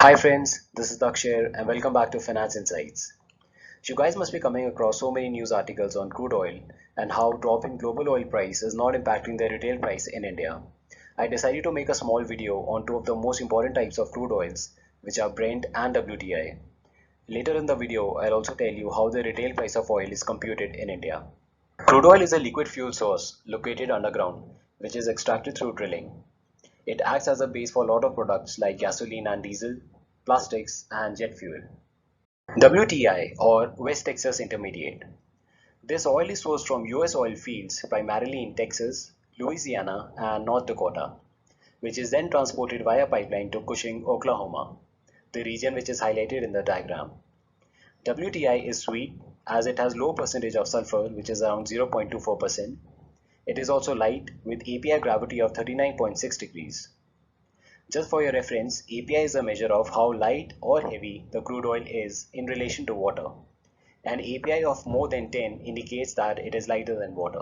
Hi friends, this is Dakshir and welcome back to Finance Insights. You guys must be coming across so many news articles on crude oil and how drop in global oil price is not impacting the retail price in India. I decided to make a small video on two of the most important types of crude oils, which are Brent and WTI. Later in the video, I'll also tell you how the retail price of oil is computed in India. Crude oil is a liquid fuel source located underground, which is extracted through drilling. It acts as a base for a lot of products like gasoline and diesel, plastics, and jet fuel. WTI or West Texas Intermediate. This oil is sourced from US oil fields primarily in Texas, Louisiana, and North Dakota, which is then transported via pipeline to Cushing, Oklahoma, the region which is highlighted in the diagram. WTI is sweet as it has low percentage of sulfur, which is around 0.24%. It is also light with API gravity of 39.6 degrees. Just for your reference, API is a measure of how light or heavy the crude oil is in relation to water. An API of more than 10 indicates that it is lighter than water.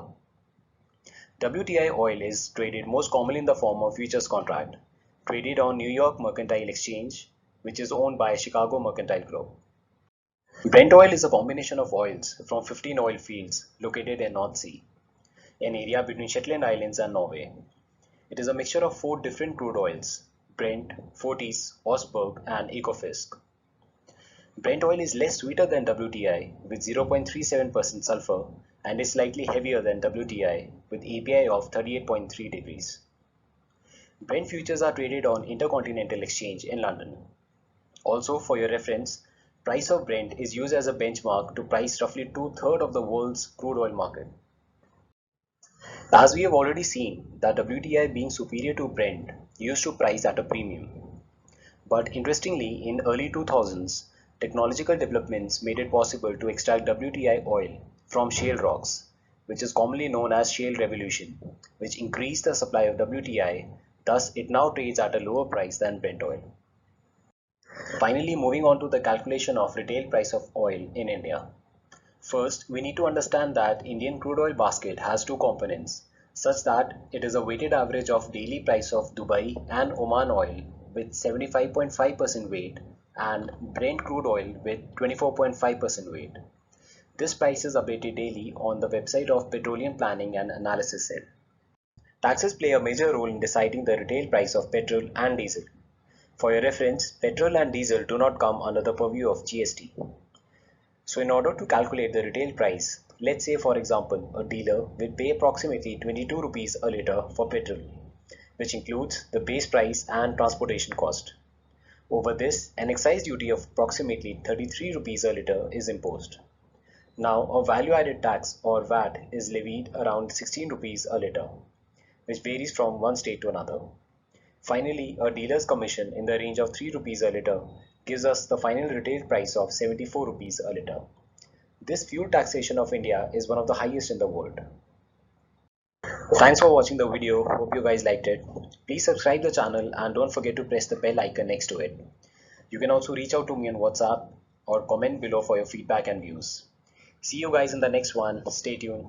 WTI oil is traded most commonly in the form of futures contract, traded on New York Mercantile Exchange, which is owned by Chicago Mercantile Group. Brent oil is a combination of oils from 15 oil fields located in North Sea, an area between Shetland Islands and Norway. It is a mixture of four different crude oils: Brent, Forties, Osberg, and Ekofisk. Brent oil is less sweeter than WTI with 0.37% sulfur and is slightly heavier than WTI with API of 38.3 degrees. Brent futures are traded on Intercontinental Exchange in London. Also, for your reference, price of Brent is used as a benchmark to price roughly two-thirds of the world's crude oil market. As we have already seen, that WTI being superior to Brent used to price at a premium. But interestingly, in early 2000s, technological developments made it possible to extract WTI oil from shale rocks, which is commonly known as shale revolution, which increased the supply of WTI, thus it now trades at a lower price than Brent oil. Finally, moving on to the calculation of retail price of oil in India. First, we need to understand that Indian crude oil basket has two components, such that it is a weighted average of daily price of Dubai and Oman oil with 75.5% weight and Brent crude oil with 24.5% weight. This price is updated daily on the website of Petroleum Planning and Analysis Cell. Taxes play a major role in deciding the retail price of petrol and diesel. For your reference, petrol and diesel do not come under the purview of GST. So in order to calculate the retail price, let's say for example, a dealer will pay approximately 22 rupees a litre for petrol, which includes the base price and transportation cost. Over this, an excise duty of approximately 33 rupees a litre is imposed. Now, a value-added tax or VAT is levied around 16 rupees a litre, which varies from one state to another. Finally, a dealer's commission in the range of 3 rupees a litre gives us the final retail price of 74 rupees a litre. This fuel taxation of India is one of the highest in the world. Thanks for watching the video. Hope you guys liked it. Please subscribe the channel and don't forget to press the bell icon next to it. You can also reach out to me on WhatsApp or comment below for your feedback and views. See you guys in the next one. Stay tuned.